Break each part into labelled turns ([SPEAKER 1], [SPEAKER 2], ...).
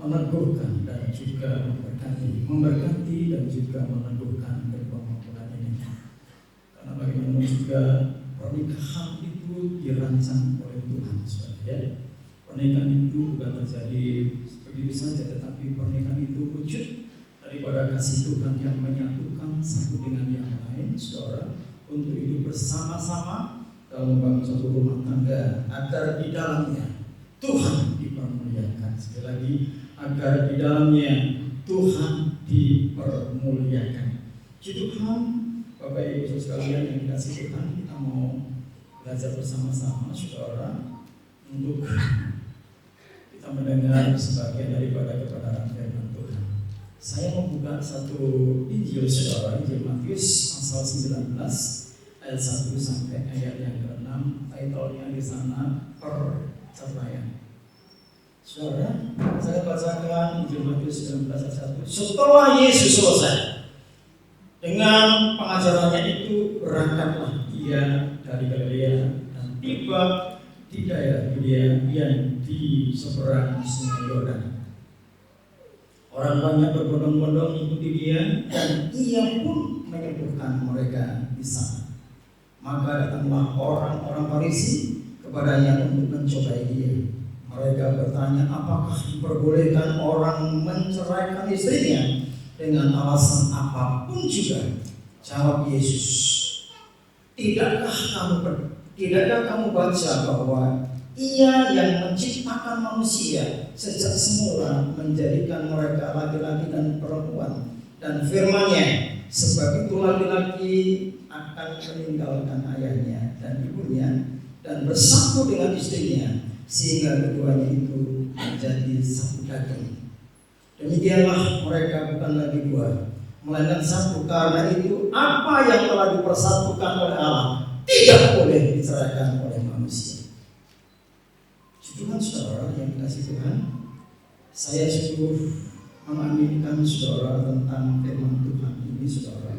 [SPEAKER 1] meneguhkan dan juga memberkati dan juga meneguhkan kedua mempelai ini. Karena bagaimanapun juga pernikahan itu dirancang oleh Tuhan, saudara. Pernikahan itu bukan terjadi begitu saja, tetapi pernikahan itu wujud daripada kasih Tuhan yang menyatukan satu dengan yang lain, saudara, untuk hidup bersama-sama dalam membangun suatu rumah tangga agar di dalamnya Tuhan dipermuliakan. Sekali lagi, agar di dalamnya Tuhan dipermuliakan. Puji Tuhan, Bapak Ibu sekalian yang dikasihi Tuhan, kita mau belajar bersama-sama, saudara, untuk kita mendengar sebagian daripada kebenaran firman Tuhan. Saya membuka satu Injil, saudara, Injil Matius pasal 19 ayat 1 sampai ayat yang ke-6. Titlenya di sana perceraian. Saudara, saya bacakan Injil Matius 19 ayat 1. Setelah Yesus selesai dengan pengajarannya itu, berangkatlah ia dari Galilea dan tiba di daerah Yudea yang di seberang Sungai Yordan. Orang banyak berbondong-bondong mengikuti dia dan ia pun menyembuhkan mereka di sana. Maka datanglah orang-orang Farisi kepadanya untuk mencobai dia. Mereka bertanya, apakah diperbolehkan orang menceraikan istrinya dengan alasan apapun juga? Jawab Yesus, Tidakkah kamu baca bahwa Ia yang menciptakan manusia sejak semula menjadikan mereka laki-laki dan perempuan, dan firman-Nya, sebab itu laki-laki akan meninggalkan ayahnya dan ibunya dan bersatu dengan istrinya, sehingga keduanya itu menjadi satu daging. Demikianlah mereka bukan lagi dua, melainkan satu. Karena itu apa yang telah dipersatukan oleh Allah tidak boleh diceraikan oleh manusia. Tuhan, saudara yang dikasihi Tuhan, saya sungguh mengaminkan saudara tentang firman Tuhan ini, saudara.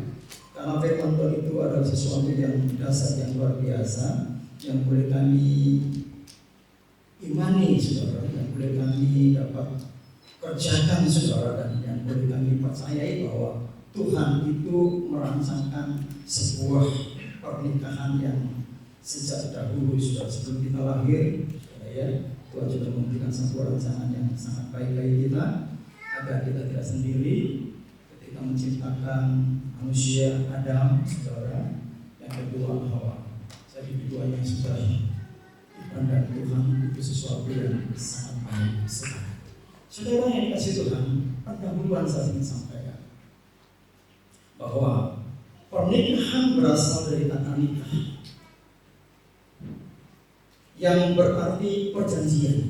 [SPEAKER 1] Karena firman Tuhan itu adalah sesuatu yang dasar, yang luar biasa, yang boleh kami imani, saudara, yang boleh kami dapat kerjakan, saudara, dan yang boleh kami percayai bahwa Tuhan itu merancangkan sebuah pernikahan yang sejak dahulu, saudara, sebelum kita lahir, ya, Tuhan sudah memberikan sebuah rancangan yang sangat baik bagi kita agar kita tidak sendiri ketika menciptakan manusia Adam, saudara, yang kedua Hawa. Jadi keduanya sudah dipandang Tuhan itu sesuatu yang sangat baik sekali. Saudara yang dikasihi Tuhan, pendahuluan saya ingin sampaikan bahwa pernikahan berasal dari kata nikah, yang berarti perjanjian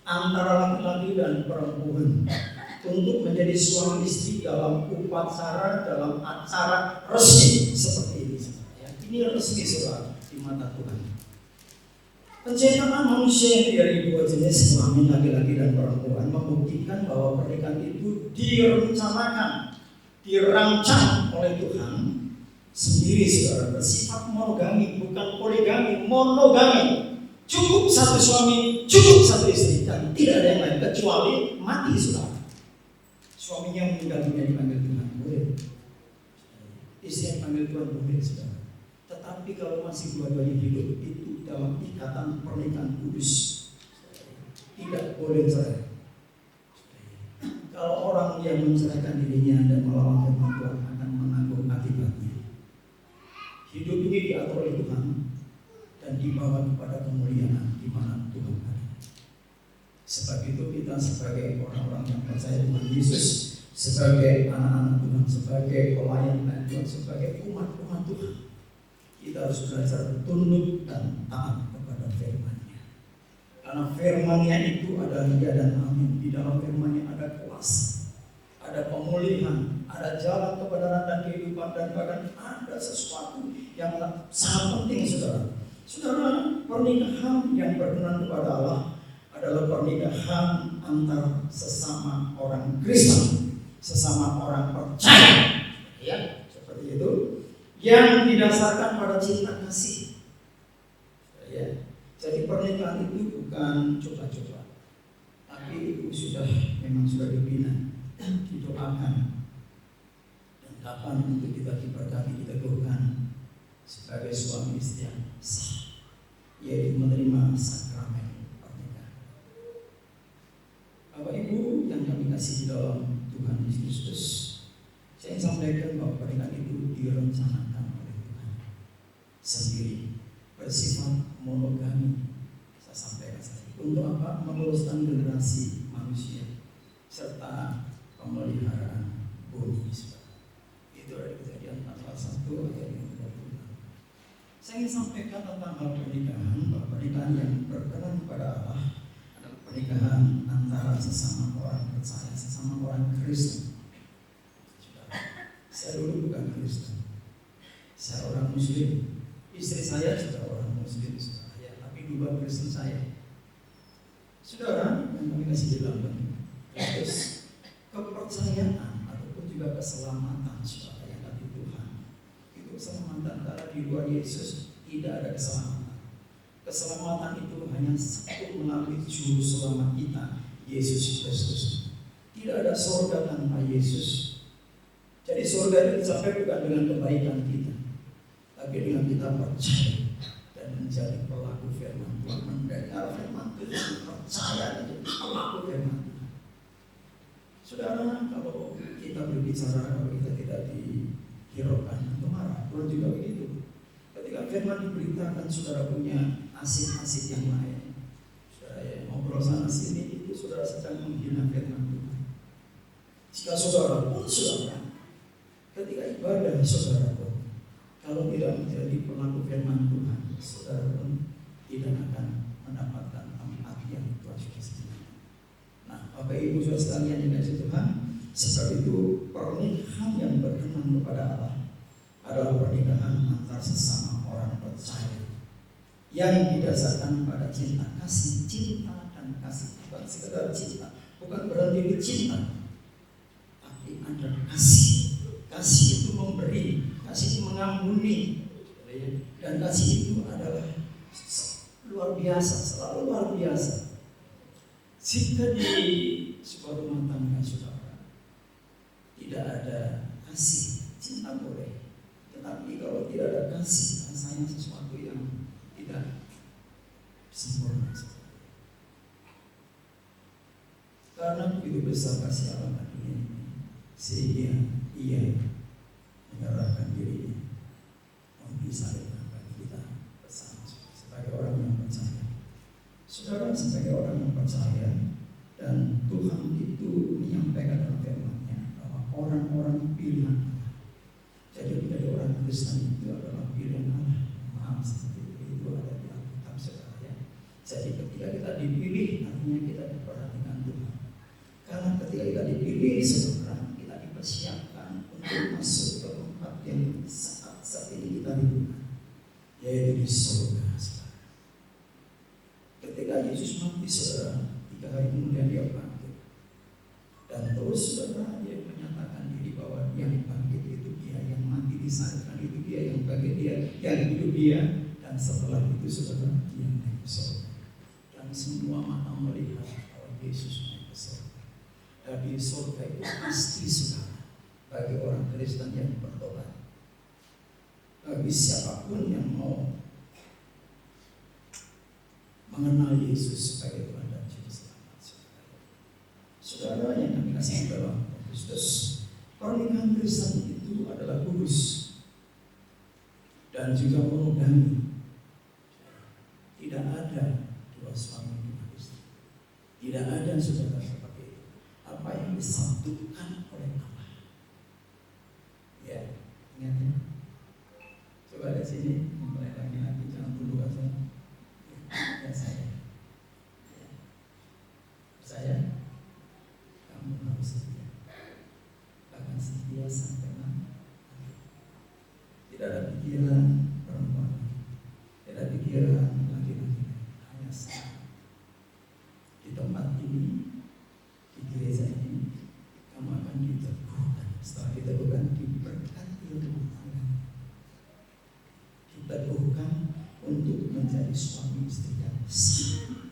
[SPEAKER 1] antara laki-laki dan perempuan untuk menjadi suami istri dalam upacara, dalam acara resmi seperti ini. Ini resmi, saudara, di mata Tuhan. Penciptaan manusia yang dari dua jenis kelamin, laki-laki dan perempuan, membuktikan bahwa pernikahan itu direncanakan, dirancang oleh Tuhan sendiri, saudara, bersifat monogami, bukan poligami, monogami. Cukup satu suami, cukup satu istri, dan tidak ada yang lain kecuali mati, saudara. Suaminya meninggal dunia dipanggil Tuhan, boleh. Istri yang panggil Tuhan, boleh, saudara. Tetapi kalau masih dua-duanya hidup, itu dalam ikatan pernikahan kudus, tidak boleh cerai. Kalau orang yang menceraikan dirinya dan melawan firman Tuhan akan menanggung akibatnya. Hidup ini diatur oleh Tuhan dan dibawa kepada kemuliaan di mana Tuhan ada. Sebab itu kita sebagai orang-orang yang percaya Tuhan Yesus, sebagai anak-anak Tuhan, sebagai pelayan Tuhan, sebagai umat-umat Tuhan, kita harus belajar tunduk dan taat kepada firman-Nya. Karena firman-Nya itu adalah ya dan amin. Di dalam firman-Nya ada kuasa, ada pemulihan, ada jalan kebenaran dan kehidupan, dan bahkan ada sesuatu yang sangat penting, saudara. Saudara, pernikahan yang berkenan kepada Allah adalah pernikahan antar sesama orang Kristen, sesama orang percaya, ya, seperti itu, yang didasarkan pada cinta kasih. Ya. Jadi pernikahan itu bukan coba-coba. Tapi itu memang sudah dibina, didoakan. Dan kapan untuk kita diberkati, diteguhkan sebagai suami istri yang sah, yaitu menerima sakramen pernikahan. Bapak Ibu yang kami kasih dalam Tuhan Yesus Kristus, saya sampaikan bahwa pernikahan itu direncanakan oleh Tuhan sendiri, bersifat monogami. Saya sampaikan tadi, untuk apa? Meluruskan generasi manusia serta pemeliharaan bumi. Itu ada Kejadian pasal 1 ayat 36. Saya ingin sampaikan tentang hal pernikahan, bahwa pernikahan yang berkenan kepada Allah adalah pernikahan antara sesama orang percaya, sesama orang Kristen. Saya dulu bukan Kristen, saya orang Muslim. Istri saya sudah orang Muslim, tapi dua Kristen saya. Saudara, yang kami kasih di dalam Kristus, kepercayaan ataupun juga keselamatan saudara yang dari Tuhan, itu keselamatan karena di luar Yesus tidak ada keselamatan. Keselamatan itu hanya satu melalui juru selamat kita, Yesus Kristus. Tidak ada surga tanpa Yesus. Jadi surga itu dicapai bukan dengan kebaikan kita, tapi dengan kita percaya dan menjadi pelaku firman Tuhan, mendengar firman Tuhan, percaya dan pelaku firman Tuhan. Saudara, kalau kita berbicara, kalau kita tidak dihiraukan atau marah, Tuhan juga begitu. Ketika firman diberitakan, saudara punya asik-asik yang lain, saudara yang ngobrol sana sini, itu saudara sedang menghina firman Tuhan. Jika saudara pun saudara ketika ibadah saudara pun, kalau tidak menjadi pelaku firman Tuhan, saudara pun tidak akan mendapatkan tempat yang Tuhan sudah sediakan. Nah, Bapak Ibu saudara sekalian yang dikasihi Tuhan, sebab itu pernikahan yang berkenan kepada Allah adalah pernikahan antar sesama orang percaya yang didasarkan pada cinta, kasih cinta dan kasih, bukan sekedar cinta, bukan berarti di cinta, tapi ada kasih. Kasih itu memberi, kasih itu mengampuni, dan kasih itu adalah luar biasa, selalu luar biasa. Jika di sebuah rumah tangga saudara tidak ada kasih, cinta boleh, tetapi kalau tidak ada kasih, rasanya sesuatu yang tidak sempurna. Karena begitu besar kasih Allah pada dunia ini, sehingga Ia menyerahkan dirinya untuk disalibkan kita bersama sebagai orang yang percaya. Saudara, sebagai orang yang percaya, dan Tuhan itu menyampaikan dalam firman-Nya bahwa orang-orang pilihan Allah. Jadi menjadi orang Kristen itu adalah pilihan Allah. Maaf, seperti itu ada di Alkitab saudara. Jadi ketika kita dipilih, artinya kita diperhatikan Tuhan. Karena ketika kita dipilih, saudara, kita dipersiapkan untuk masuk ke tempat yang saat ini kita rindukan, yaitu di surga. Ketika Yesus mati saudara, 3 hari kemudian Dia bangkit, dan terus saudara Dia menyatakan diri bahwa yang bangkit itu Dia, yang mati disalibkan itu Dia, yang bangkit Dia, yang hidup Dia, dan setelah itu saudara Dia naik ke surga, dan semua mata melihat bahwa Yesus naik ke surga. Dan di surga itu pasti saudara bagi orang Kristen yang bertobat, bagi siapapun yang mau mengenal Yesus sebagai Tuhan dan Juru Selamat. Saudara yang kami kasih dalam Kristus, pernikahan Kristen itu adalah kudus dan juga monogami. Tidak ada dua suami dua istri. Tidak ada saudara seperti itu. Apa yang disatukan oleh Allah. Ya, ingat ya. Coba lihat sini, mulai lagi jangan dulu aja. Ya saya. Ya. Saya, kamu harus setia. Bahkan setia sampai mati. Tidak ada pikiran perempuan, tidak ada pikiran laki-laki, hanya saya. Di tempat ini, di gereja ini, kamu akan diteguhkan. Setelah diteguhkan, diberkati rumah tangga. Diteguhkan untuk menjadi suami istri yang sah.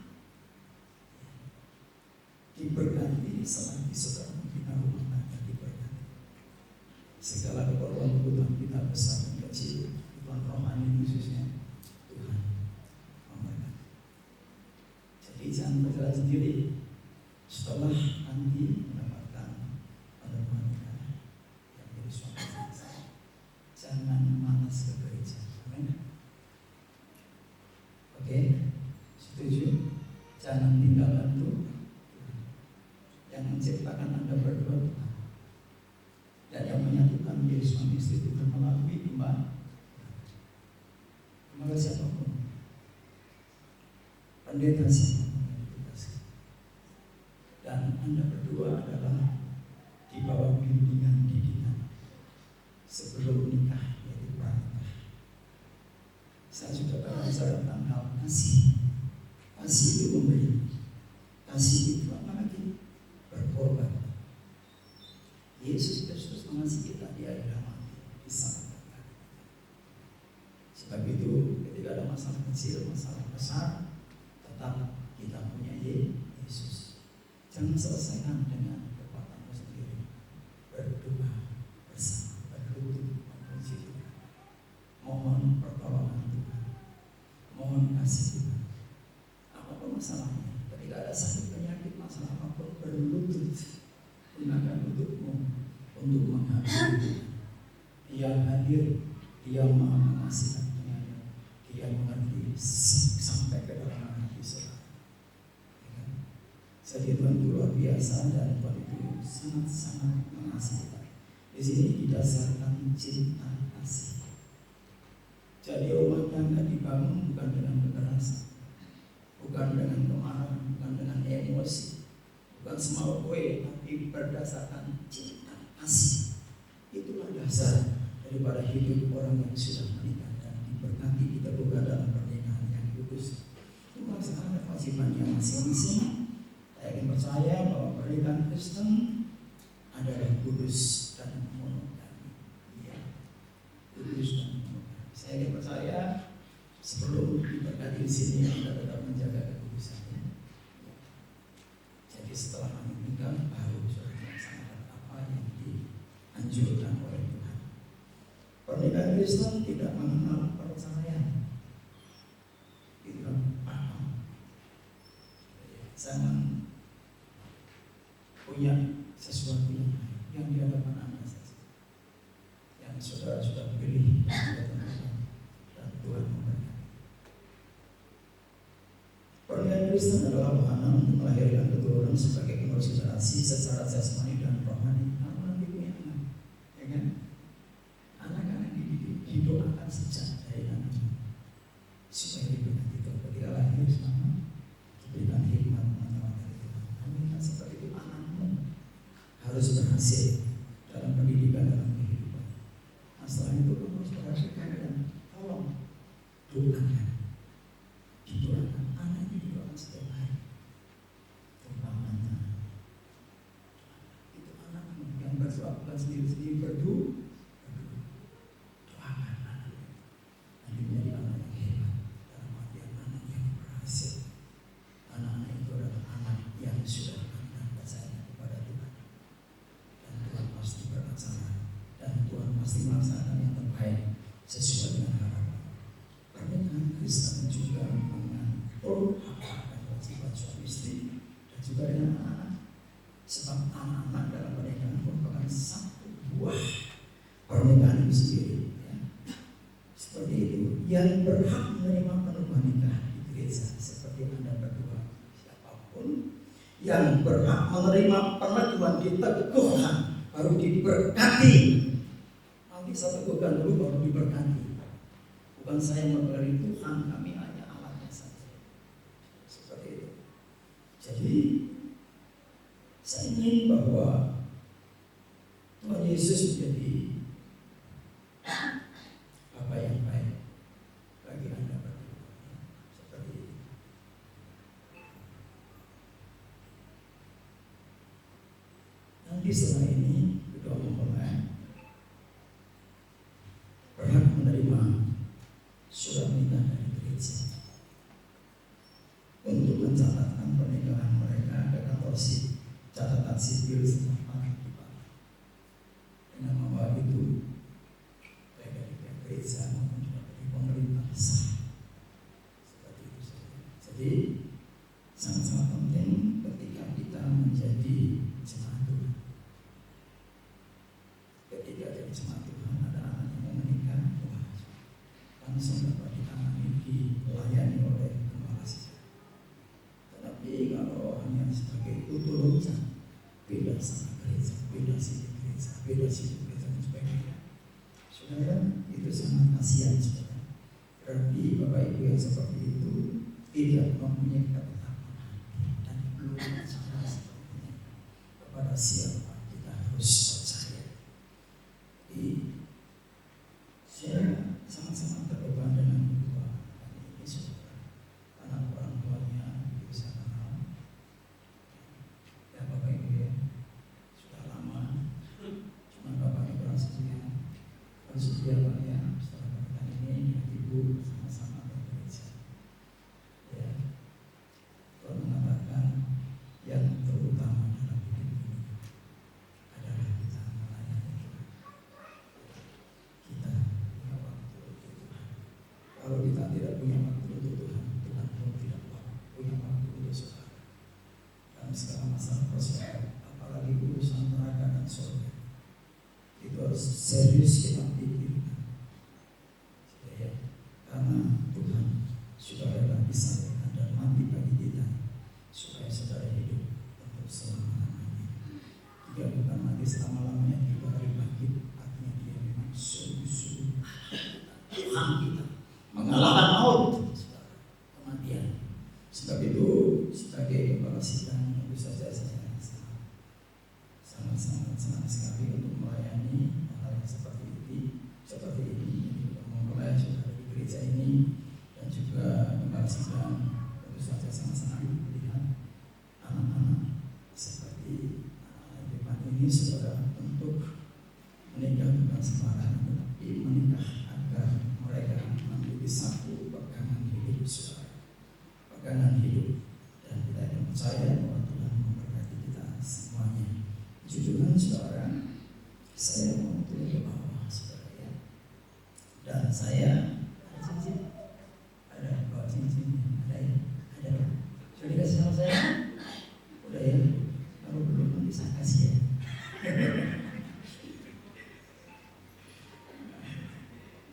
[SPEAKER 1] diberkati selagi saudara membina rumah tangga, diberkati. Segala keperluan kita besar dan kecil, keperluan rohani khususnya, Tuhan memberkati. Jadi jangan berjalan sendiri. Setelah nanti mendapatkan penemuan yang jadi suami istri, jangan malas ke gereja. Amin. Oke, setuju? Jangan tinggalkan Tuhan. Yang menciptakan Anda berdua Tuhan, dan yang menyatukan menjadi suami istri Tuhan melalui iman. Maka siapapun, pendeta siapapun yang ditugaskan, dan Anda berdua adalah di bawah bimbingan didikan sebelum nikah, yaitu pranikah. Saya sudah berbicara tentang hal kasih. Kasih itu memberi, kasih itu apalagi berkorban. Yesus Kristus mengasihi kita, Dia adalah mati di sana. Sebab itu ketika ada masalah kecil, masalah besar, tetap kita punya Yesus. Jangan selesaikan dengan kekuatanmu sendiri. Berdoa bersama, berlutut memuji Tuhan, mohon pertolongan Tuhan, mohon kasih Tuhan. Apapun masalahnya, ketika ada sakit, penyakit, masalah apapun, berlutut, gunakan lututmu untuk menghadiri Tuhan. Dia hadir, Dia maha mengasihi dan penyayang, Dia mengerti sampai ke dalam hati saudara. Jadi Tuhan itu luar biasa, dan Tuhan itu sangat-sangat mengasihi kita. Di sini didasarkan cinta kasih. Jadi rumah tangga dibangun bukan dengan kekerasan, bukan dengan kemarahan, bukan dengan emosi, bukan semau tapi berdasarkan cinta kasih. Itulah dasar daripada hidup orang yang sudah menikah dan diberkati diteguhkan dalam pernikahan yang kudus. Itu melaksanakan kewajibannya masing-masing. Saya ingin percaya bahwa pernikahan Kristen adalah kudus dan monogami. Ya, kudus dan monogami. Saya ingin percaya sebelum diberkati di sini Anda tetap menjaga kekudusannya. Jadi setelah menikah baru saudara melaksanakan apa yang dianjurkan oleh Tuhan. Pernikahan Kristen tidak mengenal perceraian. Itu paham. Jangan punya sesuatu yang di hadapan Anda saja, yang saudara sudah pilih dan Tuhan memberkati. Pernikahan Kristen adalah wahana untuk melahirkan keturunan sebagai penerus generasi secara jasmani dan rohani. Kamu nanti punya anak, ya kan? Anak-anak didoakan sejak dari anak supaya diberkati Tuhan. Ketika lahir sama diberikan hikmat pengetahuan dari Tuhan. Amin. Seperti itu anakmu harus berhasil dalam pendidikan, dalam kehidupan. Nah, setelah itu kamu harus perhatikan dan tolong doakan. Didoakan, anak ini didoakan setiap hari. Umpamanya itu anak yang berdoa sendiri-sendiri berdoa. Doakan anak nanti menjadi anak yang hebat, dalam artian anak yang berhasil. Anak-anak itu adalah anak yang sudah percaya kepada Tuhan, dan Tuhan pasti berlaksana, dan Tuhan pasti melaksanakan yang terbaik sesuai dengan harapan. Pernikahan Kristen juga mengatur hak dan kewajiban suami istri dan juga dengan anak-anak, sebab anak-anak dalam pernikahan merupakan satu buah pernikahan itu sendiri. Ya. Seperti itu, yang berhak menerima penuh nikah di gereja seperti Anda berdua. Yang berhak menerima peneguhan diteguhkan baru diberkati. Nanti saya teguhkan dulu baru diberkati. Bukan saya memberi Tuhan, kami hanya alatnya saja. Seperti itu. Jadi saya ingin bahwa Tuhan Yesus menjadi Bapa yang baik bagi Anda berdua. Seperti itu. Nanti setelah ini kedua mempelai berhak menerima surat nikah dari gereja untuk mencatatkan pernikahan mereka ke kantor sip masyarakat sipil setempat dengan membawa itu baik dari pihak gereja maupun juga dari pemerintah seperti itu saja. Jadi sangat-sangat penting ketika kita menjadi jemaat Tuhan. Ketika jadi jemaat Tuhan ada anak yang mau menikah, langsung dapat ditangani, dilayani oleh gembala sidang. Tetapi kalau hanya sebagai tutur ucap, beda sama gereja, beda sisi gereja, beda sisi gereja dan sebagainya. Saudara, itu sangat kasihan saudara. Berarti Bapak Ibu yang seperti itu tidak mempunyai ketetapan dan belum percaya sepertinya kepada siapa kita harus percaya. Jadi saya sangat-sangat terbeban dengan kedua anak ini saudara. Karena orang tuanya bisa kenal. Ya Bapak Ibu ya, sudah lama. Cuma Bapaknya kurang setia. Kurang setia Pak ya, setelah pernikahan ini Ibu sama-sama bergereja. Ya, Tuhan mengatakan yang terutama dalam hidup ini adalah kita melayani Tuhan. Kita punya waktu untuk Tuhan. Kalau kita tidak punya waktu untuk Tuhan, Tuhan pun tidak punya waktu untuk saudara. Dalam segala masalah persoalan, apalagi urusan neraka dan surga, itu harus serius kita pikirkan. Ya, karena Tuhan sudah rela disalibkan dan mati bagi kita supaya saudara hidup untuk selama-lamanya. Jika bukan mati selama-lamanya, juga hari bangkit, artinya dia memang sungguh-sungguh Tuhan kita mengalahkan maut, kematian. Sebab itu sebagai kepala sidang tentu saja saya sangat-sangat senang sekali untuk melayani hal yang seperti ini, memulai saudara di gereja ini dan juga kepala sidang. Tentu saja sangat senang melihat anak-anak seperti anak-anak depan ini saudara untuk menikah bukan sembarangan, tetapi menikah agar mereka menjadi satu pegangan hidup saudara, pegangan hidup, dan kita yang percaya bahwa Tuhan memberkati kita semuanya. Jujuran saudara, saya mau turun ke bawah saudara ya, dan saya ada cincin, ada bawa cincin, ada ya, ada. Sudah dikasih sama saya? Udah ya, kalau belum bisa kasih ya.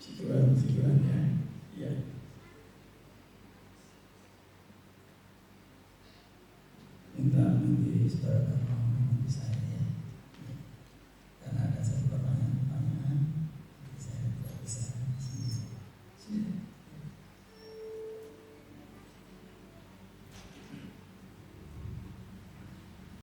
[SPEAKER 1] Situan ya. Minta nanti saudara